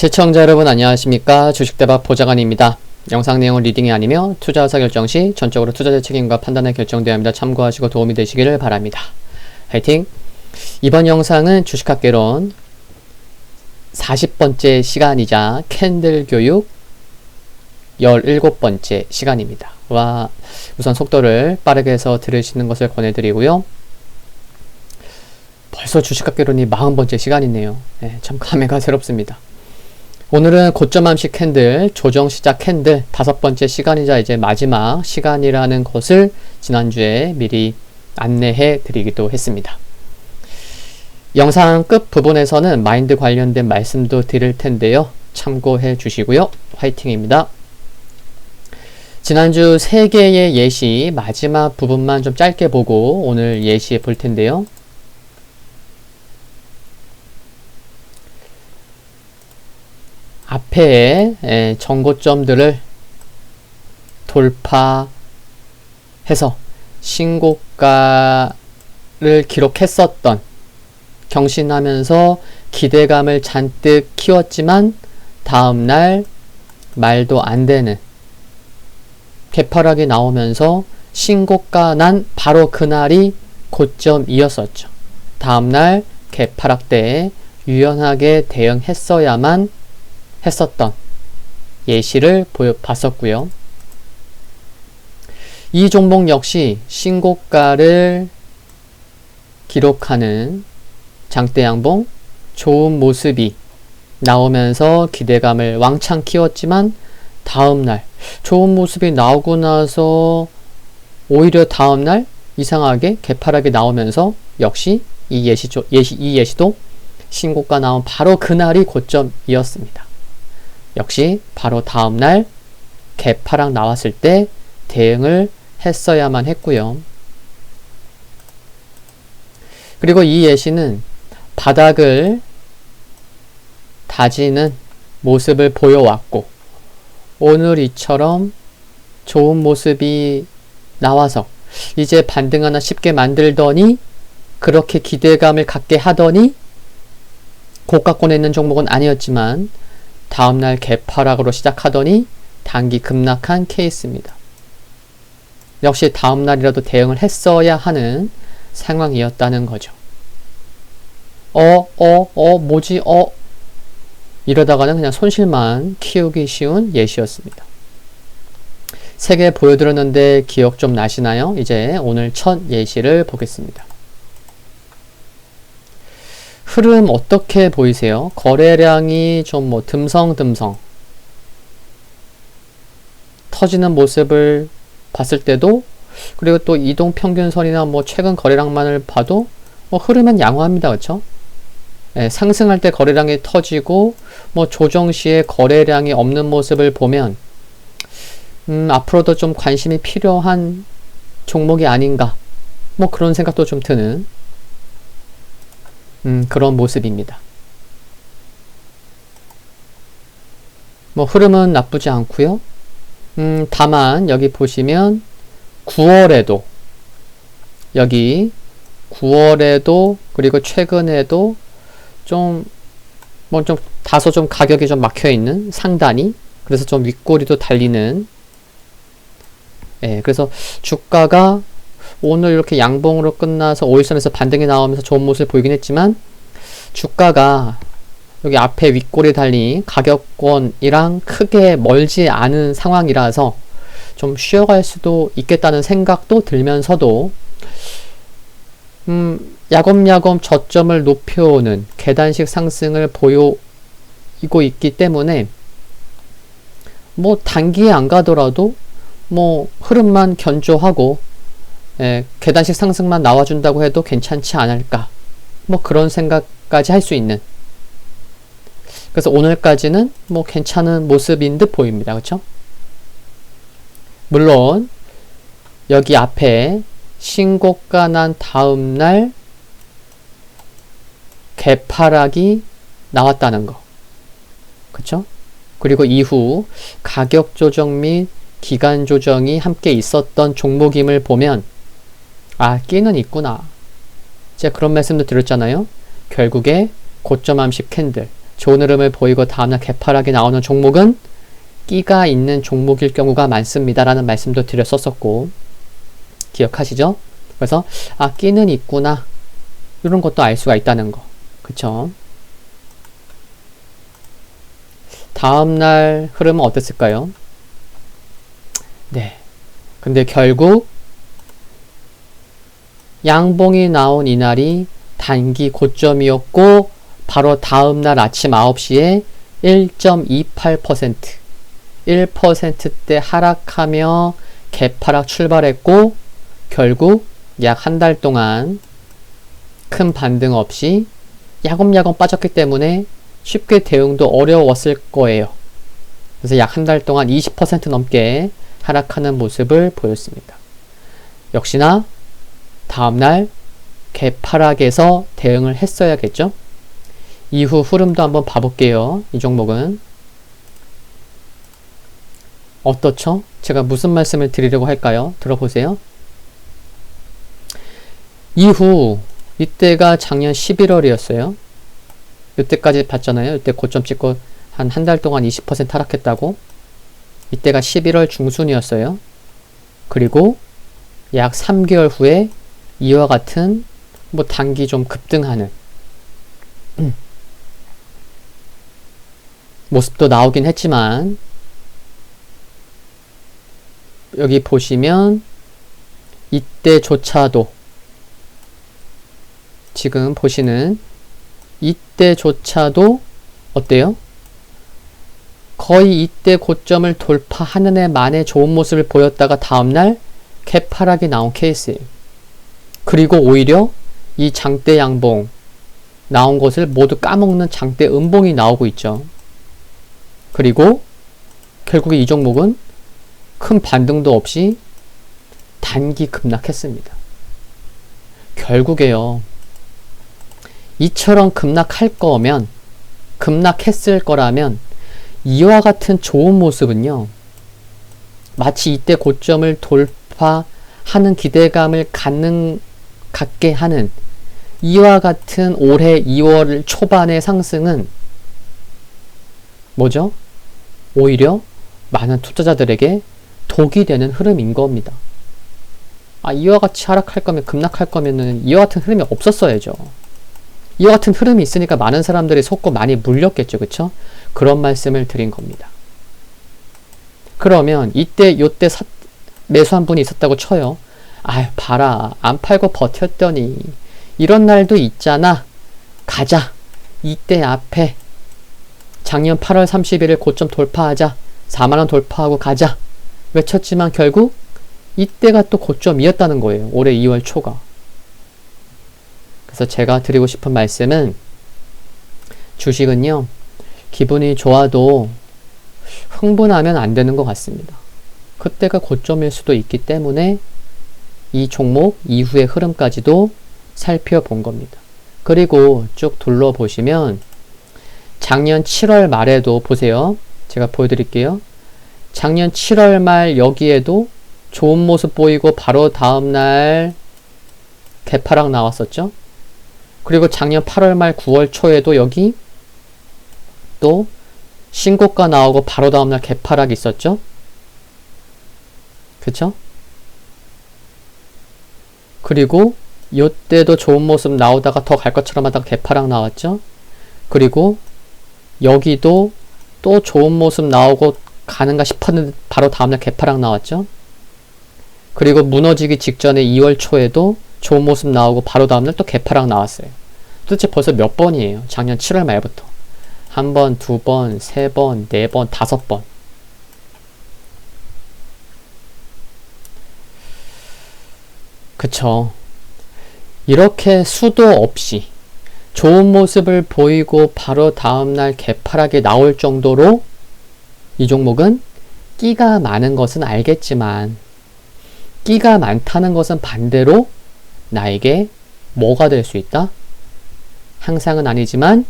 시청자 여러분 안녕하십니까. 주식대박 보좌관입니다. 영상 내용은 리딩이 아니며 투자 의사결정 시 전적으로 투자자 책임과 판단에 결정되어야 합니다. 참고하시고 도움이 되시기를 바랍니다. 화이팅! 이번 영상은 주식학개론 40번째 시간이자 캔들 교육 17번째 시간입니다. 우선 속도를 빠르게 해서 들으시는 것을 권해드리고요. 벌써 주식학개론이 40번째 시간이네요. 참 감회가 새롭습니다. 오늘은 고점 암시 캔들, 조정 시작 캔들 5번째 시간이자 이제 마지막 시간이라는 것을 지난주에 미리 안내해 드리기도 했습니다. 영상 끝 부분에서는 마인드 관련된 말씀도 드릴 텐데요. 참고해 주시고요. 화이팅입니다. 지난주 3개의 예시 마지막 부분만 좀 짧게 보고 오늘 예시해 볼 텐데요. 앞에 정고점들을 돌파해서 신고가를 기록했었던, 경신하면서 기대감을 잔뜩 키웠지만 다음날 말도 안 되는 개파락이 나오면서 신고가 난 바로 그날이 고점이었었죠. 다음날 개파락 때에 유연하게 대응했어야만 했었던 예시를 봤었고요. 이 종목 역시 신고가를 기록하는 장대양봉 좋은 모습이 나오면서 기대감을 왕창 키웠지만 다음날 좋은 모습이 나오고 나서 오히려 다음날 이상하게 개파락이 나오면서 역시 이 예시도 신고가 나온 바로 그날이 고점이었습니다. 역시 바로 다음날 개파락 나왔을 때 대응을 했어야만 했고요. 그리고 이 예시는 바닥을 다지는 모습을 보여왔고 오늘 이처럼 좋은 모습이 나와서 이제 반등 하나 쉽게 만들더니 그렇게 기대감을 갖게 하더니 고가권에 있는 종목은 아니었지만 다음날 개파락으로 시작하더니 단기 급락한 케이스입니다. 역시 다음날이라도 대응을 했어야 하는 상황이었다는 거죠. 뭐지? 이러다가는 그냥 손실만 키우기 쉬운 예시였습니다. 3개 보여드렸는데 기억 좀 나시나요? 이제 오늘 첫 예시를 보겠습니다. 흐름 어떻게 보이세요? 거래량이 좀 듬성듬성 터지는 모습을 봤을 때도, 그리고 또 이동평균선이나 최근 거래량만을 봐도 흐름은 양호합니다. 그렇죠? 상승할 때 거래량이 터지고 조정 시에 거래량이 없는 모습을 보면 앞으로도 좀 관심이 필요한 종목이 아닌가, 그런 생각도 좀 드는 그런 모습입니다. 흐름은 나쁘지 않고요. 다만 여기 보시면 9월에도 그리고 최근에도 좀 다소 좀 가격이 좀 막혀있는 상단이, 그래서 좀 윗꼬리도 달리는, 그래서 주가가 오늘 이렇게 양봉으로 끝나서 5일선에서 반등이 나오면서 좋은 모습을 보이긴 했지만 주가가 여기 앞에 윗골이 달린 가격권이랑 크게 멀지 않은 상황이라서 좀 쉬어갈 수도 있겠다는 생각도 들면서도 야금야금 저점을 높여오는 계단식 상승을 보이고 있기 때문에 단기에 안 가더라도 흐름만 견조하고 계단식 상승만 나와준다고 해도 괜찮지 않을까, 그런 생각까지 할 수 있는, 그래서 오늘까지는 괜찮은 모습인 듯 보입니다. 그렇죠? 물론 여기 앞에 신고가 난 다음날 개파락이 나왔다는 거, 그렇죠? 그리고 이후 가격 조정 및 기간 조정이 함께 있었던 종목임을 보면 끼는 있구나. 제가 그런 말씀도 드렸잖아요. 결국에 고점 암시 캔들, 좋은 흐름을 보이고 다음날 개파락이 나오는 종목은 끼가 있는 종목일 경우가 많습니다. 라는 말씀도 드렸었고, 기억하시죠? 그래서 끼는 있구나, 이런 것도 알 수가 있다는 거. 그쵸? 다음날 흐름은 어땠을까요? 네. 근데 결국 양봉이 나온 이날이 단기 고점이었고 바로 다음날 아침 9시에 1.28% 1%대 하락하며 개파락 출발했고 결국 약 한 달 동안 큰 반등 없이 야금야금 빠졌기 때문에 쉽게 대응도 어려웠을 거예요. 그래서 약 한 달 동안 20% 넘게 하락하는 모습을 보였습니다. 역시나 다음날 개파락에서 대응을 했어야겠죠. 이후 흐름도 한번 봐볼게요. 이 종목은 어떻죠? 제가 무슨 말씀을 드리려고 할까요? 들어보세요. 이후 이때가 작년 11월이었어요. 이때까지 봤잖아요. 이때 고점 찍고 한 달 동안 20% 하락했다고. 이때가 11월 중순이었어요. 그리고 약 3개월 후에 이와 같은 단기 좀 급등하는 모습도 나오긴 했지만 여기 보시면 이때조차도 지금 보시는 이때조차도 어때요? 거의 이때 고점을 돌파하는 애 만에 좋은 모습을 보였다가 다음날 개파락이 나온 케이스예요. 그리고 오히려 이 장대 양봉 나온 것을 모두 까먹는 장대 음봉이 나오고 있죠. 그리고 결국에 이 종목은 큰 반등도 없이 단기 급락했습니다. 결국에요. 이처럼 급락할 거면, 급락했을 거라면 이와 같은 좋은 모습은요. 마치 이때 고점을 돌파하는 기대감을 갖게 하는 이와 같은 올해 2월 초반의 상승은 뭐죠? 오히려 많은 투자자들에게 독이 되는 흐름인 겁니다. 이와 같이 하락할 거면, 급락할 거면은 이와 같은 흐름이 없었어야죠. 이와 같은 흐름이 있으니까 많은 사람들이 속고 많이 물렸겠죠. 그쵸? 그런 말씀을 드린 겁니다. 그러면 이때 요때 매수한 분이 있었다고 쳐요. 봐라, 안 팔고 버텼더니 이런 날도 있잖아. 가자. 이때 앞에 작년 8월 31일 고점 돌파하자. 4만원 돌파하고 가자. 외쳤지만 결국 이때가 또 고점이었다는 거예요. 올해 2월 초가. 그래서 제가 드리고 싶은 말씀은 주식은요. 기분이 좋아도 흥분하면 안 되는 것 같습니다. 그때가 고점일 수도 있기 때문에 이 종목 이후의 흐름까지도 살펴본 겁니다. 그리고 쭉 둘러보시면 작년 7월 말에도 보세요. 제가 보여드릴게요. 작년 7월 말 여기에도 좋은 모습 보이고 바로 다음날 개파락 나왔었죠. 그리고 작년 8월 말 9월 초에도 여기 또 신고가 나오고 바로 다음날 개파락이 있었죠. 그쵸? 그리고 이때도 좋은 모습 나오다가 더 갈 것처럼 하다가 개파락 나왔죠. 그리고 여기도 또 좋은 모습 나오고 가는가 싶었는데 바로 다음날 개파락 나왔죠. 그리고 무너지기 직전에 2월 초에도 좋은 모습 나오고 바로 다음날 또 개파락 나왔어요. 도대체 벌써 몇 번이에요? 작년 7월 말부터. 한 번, 두 번, 세 번, 네 번, 다섯 번. 그쵸. 이렇게 수도 없이 좋은 모습을 보이고 바로 다음날 개파락이 나올 정도로 이 종목은 끼가 많은 것은 알겠지만 끼가 많다는 것은 반대로 나에게 뭐가 될 수 있다? 항상은 아니지만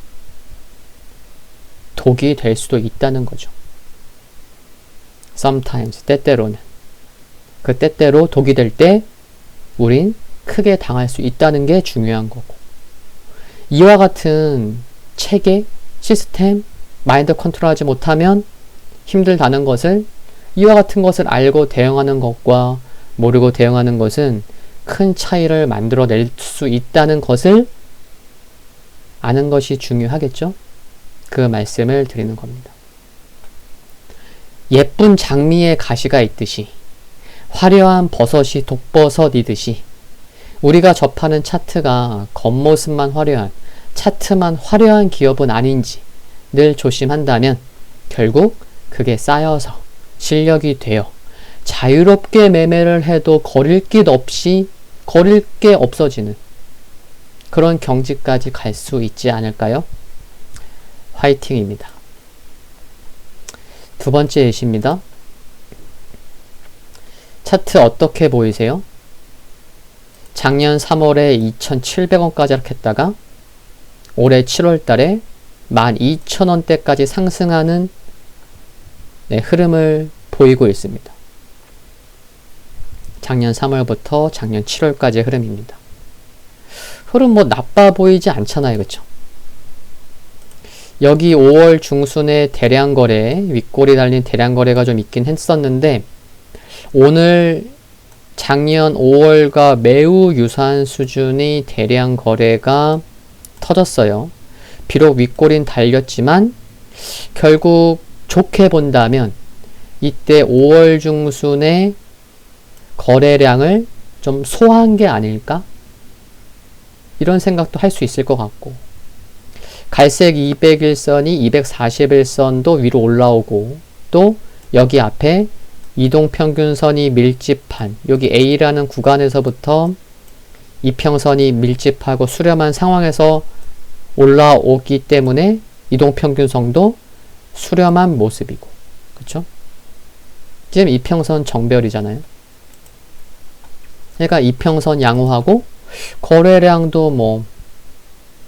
독이 될 수도 있다는 거죠. sometimes, 때때로는. 그 때때로 독이 될 때 우린 크게 당할 수 있다는 게 중요한 거고. 이와 같은 체계, 시스템, 마인드 컨트롤하지 못하면 힘들다는 것을, 이와 같은 것을 알고 대응하는 것과 모르고 대응하는 것은 큰 차이를 만들어낼 수 있다는 것을 아는 것이 중요하겠죠? 그 말씀을 드리는 겁니다. 예쁜 장미에 가시가 있듯이, 화려한 버섯이 독버섯이듯이, 우리가 접하는 차트가 겉모습만 화려한, 차트만 화려한 기업은 아닌지 늘 조심한다면 결국 그게 쌓여서 실력이 되어 자유롭게 매매를 해도 거릴 게 없어지는 그런 경지까지 갈 수 있지 않을까요? 화이팅입니다. 두 번째 예시입니다. 차트 어떻게 보이세요? 작년 3월에 2,700원까지 하락했다가 올해 7월 달에 12,000원대까지 상승하는 흐름을 보이고 있습니다. 작년 3월부터 작년 7월까지의 흐름입니다. 흐름 나빠 보이지 않잖아요. 그쵸? 여기 5월 중순에 대량 거래, 윗골이 달린 대량 거래가 좀 있긴 했었는데, 오늘 작년 5월과 매우 유사한 수준의 대량 거래가 터졌어요. 비록 윗골인 달렸지만 결국 좋게 본다면 이때 5월 중순에 거래량을 좀 소화한 게 아닐까? 이런 생각도 할 수 있을 것 같고, 갈색 200일선이 241선도 위로 올라오고, 또 여기 앞에 이동평균선이 밀집한 여기 A라는 구간에서부터 이평선이 밀집하고 수렴한 상황에서 올라오기 때문에 이동평균선도 수렴한 모습이고, 그쵸? 지금 이평선 정배열이잖아요. 그러니까 이평선 양호하고 거래량도 뭐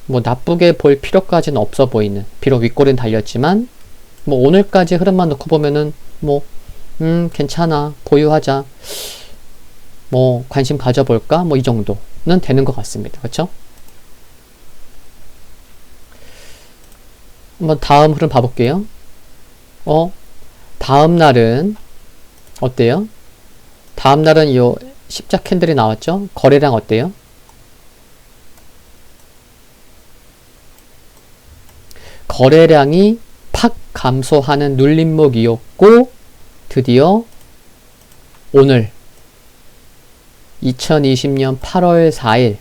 나쁘게 볼 필요까지는 없어 보이는, 비록 윗골은 달렸지만 오늘까지 흐름만 놓고 보면은 괜찮아, 보유하자, 관심 가져볼까, 이 정도는 되는 것 같습니다. 그쵸? 한번 다음 흐름 봐볼게요. 다음 날은 어때요? 다음 날은 요 십자 캔들이 나왔죠? 거래량 어때요? 거래량이 팍 감소하는 눌림목이었고, 드디어 오늘 2020년 8월 4일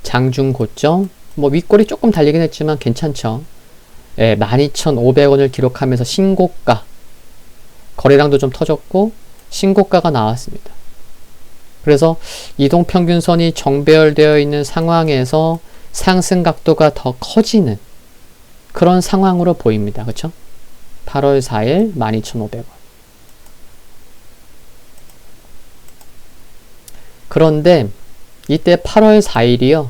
장중 고점, 윗골이 조금 달리긴 했지만 괜찮죠. 12,500원을 기록하면서 신고가, 거래량도 좀 터졌고 신고가가 나왔습니다. 그래서 이동평균선이 정배열되어 있는 상황에서 상승 각도가 더 커지는 그런 상황으로 보입니다. 그쵸? 8월 4일 12,500원. 그런데 이때 8월 4일이요.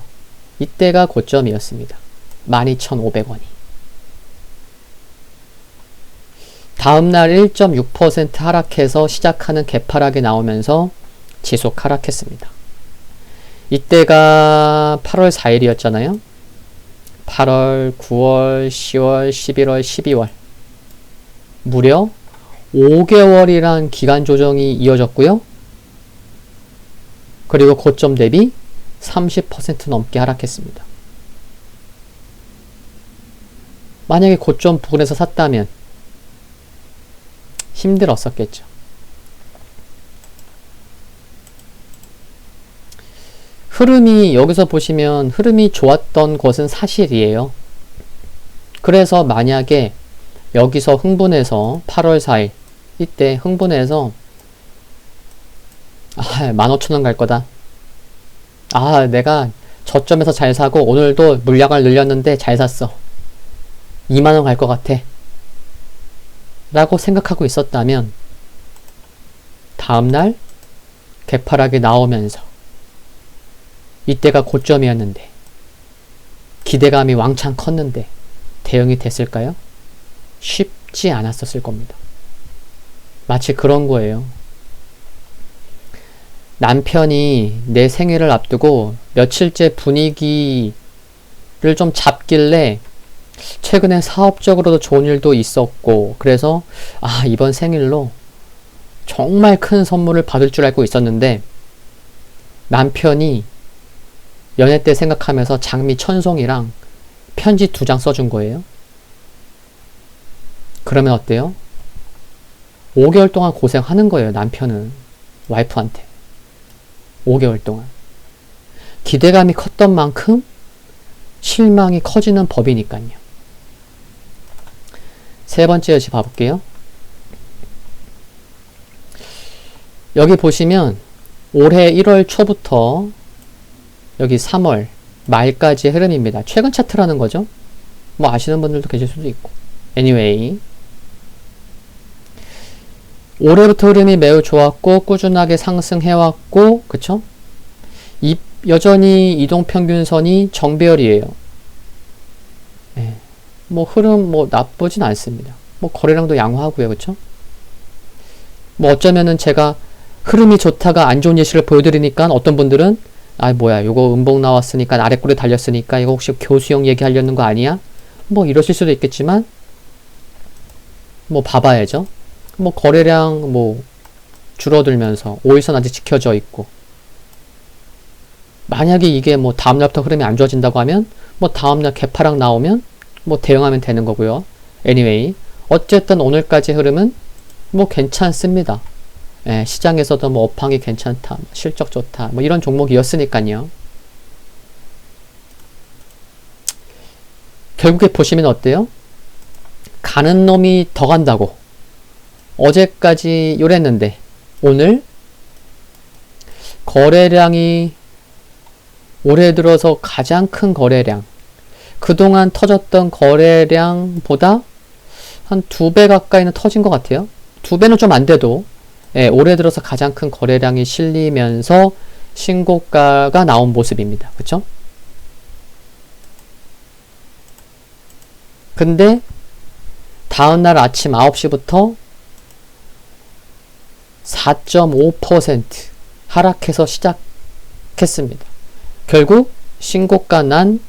이때가 고점이었습니다. 12,500원이. 다음날 1.6% 하락해서 시작하는 개파락이 나오면서 지속 하락했습니다. 이때가 8월 4일이었잖아요. 8월, 9월, 10월, 11월, 12월. 무려 5개월이란 기간 조정이 이어졌고요. 그리고 고점 대비 30% 넘게 하락했습니다. 만약에 고점 부근에서 샀다면 힘들었었겠죠. 흐름이, 여기서 보시면 흐름이 좋았던 것은 사실이에요. 그래서 만약에 여기서 흥분해서 8월 4일 이때 흥분해서 15,000원 갈 거다. 내가 저점에서 잘 사고 오늘도 물량을 늘렸는데 잘 샀어. 2만원 갈 것 같아. 라고 생각하고 있었다면 다음날 개파락이 나오면서 이때가 고점이었는데 기대감이 왕창 컸는데 대응이 됐을까요? 쉽지 않았었을 겁니다. 마치 그런 거예요. 남편이 내 생일을 앞두고 며칠째 분위기를 좀 잡길래 최근에 사업적으로도 좋은 일도 있었고, 그래서 이번 생일로 정말 큰 선물을 받을 줄 알고 있었는데 남편이 연애 때 생각하면서 장미 1000송이랑 편지 2장 써준 거예요. 그러면 어때요? 5개월 동안 고생하는 거예요, 남편은. 와이프한테. 5개월 동안. 기대감이 컸던 만큼 실망이 커지는 법이니까요. 세 번째 여시 봐볼게요. 여기 보시면 올해 1월 초부터 여기 3월 말까지의 흐름입니다. 최근 차트라는 거죠. 뭐 아시는 분들도 계실 수도 있고. anyway. 올해부터 흐름이 매우 좋았고 꾸준하게 상승해왔고, 그쵸? 여전히 이동평균선이 정배열이에요. 네. 뭐 흐름 나쁘진 않습니다. 뭐 거래량도 양호하고요, 그쵸? 뭐 어쩌면은 제가 흐름이 좋다가 안 좋은 예시를 보여드리니까 어떤 분들은 뭐야 요거 음봉 나왔으니까 아래꼬리 달렸으니까 이거 혹시 교수형 얘기하려는 거 아니야? 뭐 이러실 수도 있겠지만 뭐 봐봐야죠. 뭐 거래량 줄어들면서 5일선 아직 지켜져 있고, 만약에 이게 다음날부터 흐름이 안 좋아진다고 하면 다음날 개파락 나오면 대응하면 되는 거고요. anyway, 어쨌든 오늘까지 흐름은 괜찮습니다. 예, 시장에서도 업황이 괜찮다, 실적 좋다, 이런 종목이었으니까요. 결국에 보시면 어때요? 가는 놈이 더 간다고 어제까지 요랬는데 오늘 거래량이 올해 들어서 가장 큰 거래량, 그동안 터졌던 거래량보다 한 2배 가까이는 터진 것 같아요. 2배는 좀 안 돼도 올해 들어서 가장 큰 거래량이 실리면서 신고가가 나온 모습입니다. 그쵸? 근데 다음날 아침 9시부터 4.5% 하락해서 시작했습니다. 결국 신고가 난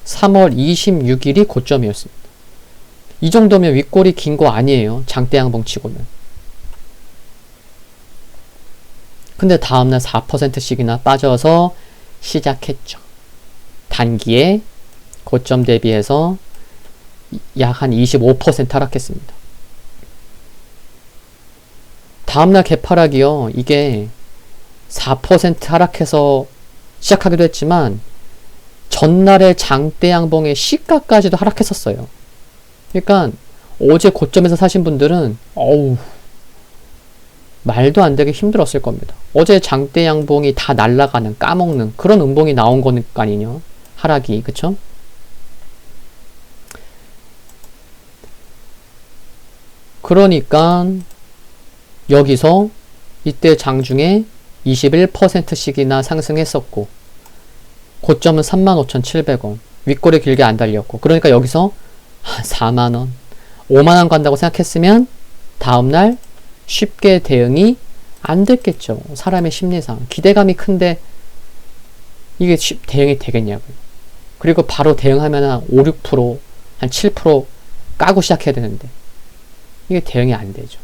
3월 26일이 고점이었습니다. 이 정도면 윗골이 긴 거 아니에요. 장대양봉 치고는. 근데 다음날 4%씩이나 빠져서 시작했죠. 단기에 고점 대비해서 약 한 25% 하락했습니다. 다음날 개파락이요. 이게 4% 하락해서 시작하기도 했지만 전날의 장대양봉의 시가까지도 하락했었어요. 그러니까 어제 고점에서 사신 분들은 말도 안 되게 힘들었을 겁니다. 어제 장대양봉이 다 날아가는, 까먹는 그런 음봉이 나온 거니까 아니냐. 하락이. 그쵸? 그러니까 여기서 이때 장중에 21%씩이나 상승했었고 고점은 35,700원, 윗골이 길게 안 달렸고, 그러니까 여기서 4만원, 5만원 간다고 생각했으면 다음날 쉽게 대응이 안 됐겠죠. 사람의 심리상 기대감이 큰데 이게 대응이 되겠냐고요. 그리고 바로 대응하면 한 5, 6%, 한 7% 까고 시작해야 되는데 이게 대응이 안 되죠.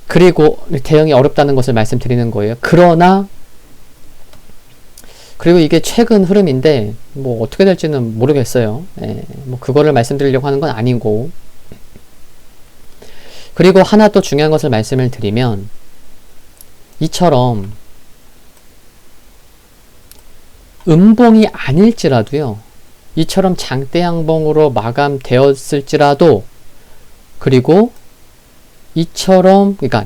그리고 대응이 어렵다는 것을 말씀드리는 거예요. 그리고 이게 최근 흐름인데 어떻게 될지는 모르겠어요. 그거를 말씀드리려고 하는 건 아니고. 그리고 하나 또 중요한 것을 말씀을 드리면, 이처럼 음봉이 아닐지라도요, 이처럼 장대양봉으로 마감되었을지라도, 그리고 이처럼, 그러니까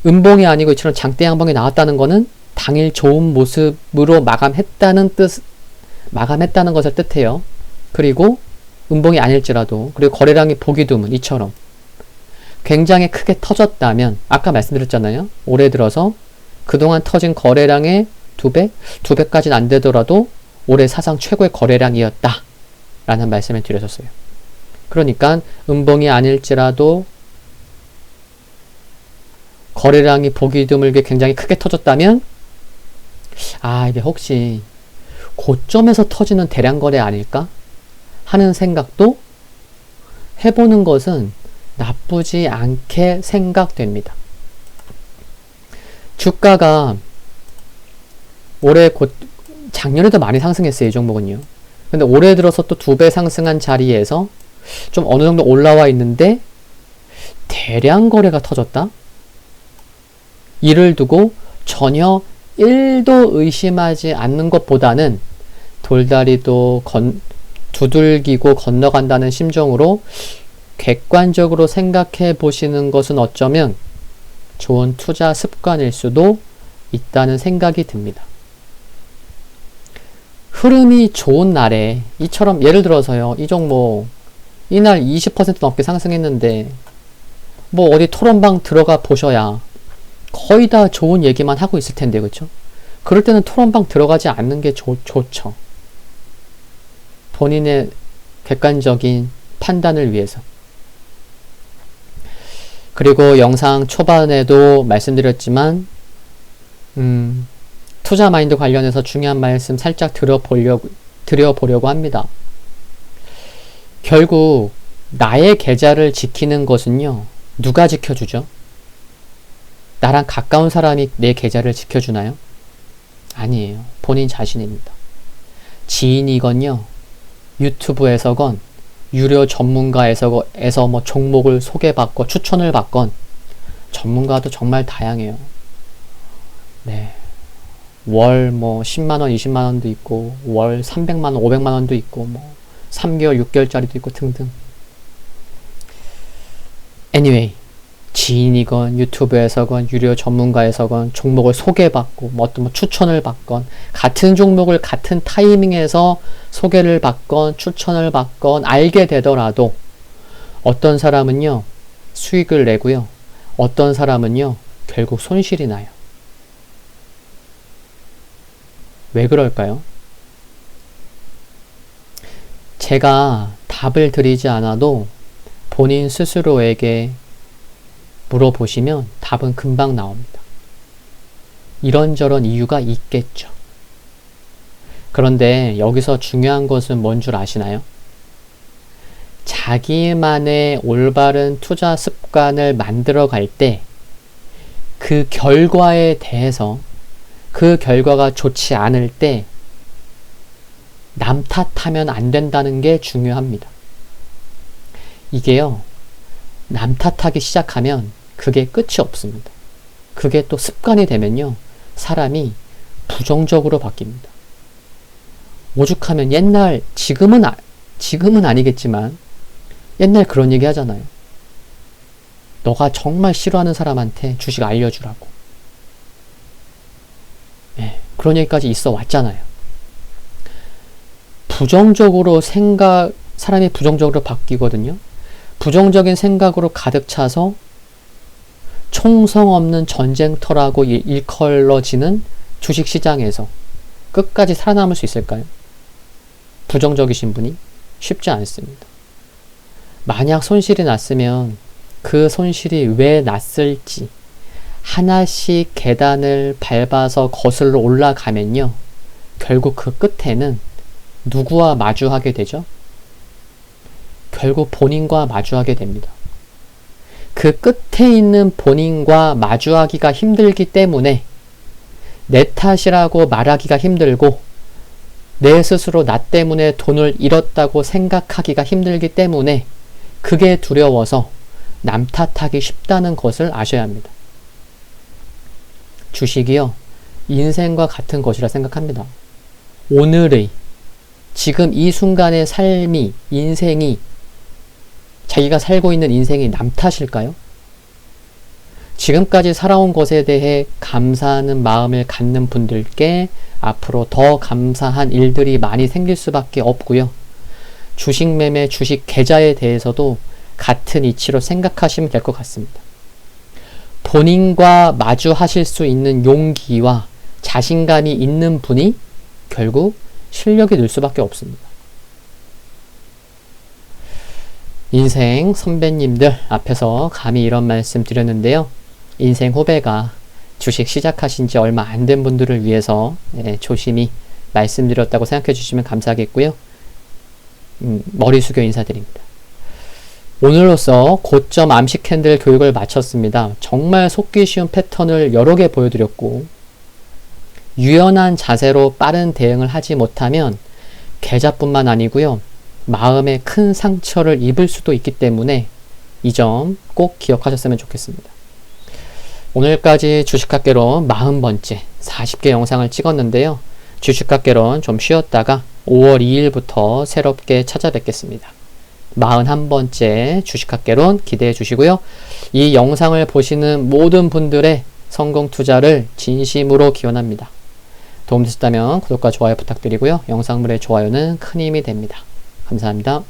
음봉이 아니고 이처럼 장대양봉이 나왔다는 거는 당일 좋은 모습으로 마감했다는 것을 뜻해요. 그리고 음봉이 아닐지라도, 그리고 거래량이 보기 드문 이처럼 굉장히 크게 터졌다면, 아까 말씀드렸잖아요. 올해 들어서 그동안 터진 거래량의 2배? 2배까지는 안 되더라도 올해 사상 최고의 거래량이었다 라는 말씀을 드렸었어요. 그러니까 음봉이 아닐지라도 거래량이 보기 드물게 굉장히 크게 터졌다면, 이게 혹시 고점에서 터지는 대량 거래 아닐까? 하는 생각도 해보는 것은 나쁘지 않게 생각됩니다. 주가가 올해 작년에도 많이 상승했어요. 이 종목은요. 근데 올해 들어서 또 2배 상승한 자리에서 좀 어느 정도 올라와 있는데 대량 거래가 터졌다? 이를 두고 전혀 1도 의심하지 않는 것보다는 돌다리도 두들기고 건너간다는 심정으로 객관적으로 생각해 보시는 것은 어쩌면 좋은 투자 습관일 수도 있다는 생각이 듭니다. 흐름이 좋은 날에 이처럼 예를 들어서요. 이 종목 이날 20% 넘게 상승했는데 뭐 어디 토론방 들어가 보셔야 거의 다 좋은 얘기만 하고 있을 텐데 그렇죠? 그럴 때는 토론방 들어가지 않는 게 좋죠. 본인의 객관적인 판단을 위해서. 그리고 영상 초반에도 말씀드렸지만 투자 마인드 관련해서 중요한 말씀 살짝 드려보려고 합니다. 결국 나의 계좌를 지키는 것은요. 누가 지켜주죠? 나랑 가까운 사람이 내 계좌를 지켜주나요? 아니에요. 본인 자신입니다. 지인이건요. 유튜브에서건 유료 전문가에서 뭐 종목을 소개받고 추천을 받건 전문가도 정말 다양해요. 네. 월 뭐 10만원, 20만원도 있고 월 300만원, 500만원도 있고 뭐 3개월, 6개월짜리도 있고 등등. anyway 지인이건 유튜브에서건 유료 전문가에서건 종목을 소개받고 뭐 어떤 추천을 받건 같은 종목을 같은 타이밍에서 소개를 받건 추천을 받건 알게 되더라도 어떤 사람은요 수익을 내고요 어떤 사람은요 결국 손실이 나요. 왜 그럴까요? 제가 답을 드리지 않아도 본인 스스로에게 물어보시면 답은 금방 나옵니다. 이런저런 이유가 있겠죠. 그런데 여기서 중요한 것은 뭔 줄 아시나요? 자기만의 올바른 투자 습관을 만들어 갈 때 그 결과에 대해서 그 결과가 좋지 않을 때 남 탓하면 안 된다는 게 중요합니다. 이게요. 남 탓하기 시작하면 그게 끝이 없습니다. 그게 또 습관이 되면요. 사람이 부정적으로 바뀝니다. 오죽하면 옛날 지금은 아니겠지만 옛날 그런 얘기 하잖아요. 너가 정말 싫어하는 사람한테 주식 알려주라고. 네, 그런 얘기까지 있어 왔잖아요. 사람이 부정적으로 바뀌거든요. 부정적인 생각으로 가득 차서 총성 없는 전쟁터라고 일컬어지는 주식시장에서 끝까지 살아남을 수 있을까요? 부정적이신 분이 쉽지 않습니다. 만약 손실이 났으면 그 손실이 왜 났을지 하나씩 계단을 밟아서 거슬러 올라가면요. 결국 그 끝에는 누구와 마주하게 되죠? 결국 본인과 마주하게 됩니다. 그 끝에 있는 본인과 마주하기가 힘들기 때문에 내 탓이라고 말하기가 힘들고 내 스스로 나 때문에 돈을 잃었다고 생각하기가 힘들기 때문에 그게 두려워서 남 탓하기 쉽다는 것을 아셔야 합니다. 주식이요. 인생과 같은 것이라 생각합니다. 오늘의 지금 이 순간의 인생이 자기가 살고 있는 인생이 남 탓일까요? 지금까지 살아온 것에 대해 감사하는 마음을 갖는 분들께 앞으로 더 감사한 일들이 많이 생길 수밖에 없고요. 주식 매매, 주식 계좌에 대해서도 같은 이치로 생각하시면 될 것 같습니다. 본인과 마주하실 수 있는 용기와 자신감이 있는 분이 결국 실력이 늘 수밖에 없습니다. 인생 선배님들 앞에서 감히 이런 말씀 드렸는데요. 인생 후배가 주식 시작하신 지 얼마 안 된 분들을 위해서 조심히 말씀드렸다고 생각해 주시면 감사하겠고요. 머리 숙여 인사드립니다. 오늘로써 고점 암시 캔들 교육을 마쳤습니다. 정말 속기 쉬운 패턴을 여러 개 보여드렸고, 유연한 자세로 빠른 대응을 하지 못하면 계좌뿐만 아니고요, 마음에 큰 상처를 입을 수도 있기 때문에 이 점 꼭 기억하셨으면 좋겠습니다. 오늘까지 주식학개론 40번째 40개 영상을 찍었는데요. 주식학개론 좀 쉬었다가 5월 2일부터 새롭게 찾아뵙겠습니다. 41번째 주식학개론 기대해 주시고요. 이 영상을 보시는 모든 분들의 성공 투자를 진심으로 기원합니다. 도움되셨다면 구독과 좋아요 부탁드리고요. 영상물의 좋아요는 큰 힘이 됩니다. 감사합니다.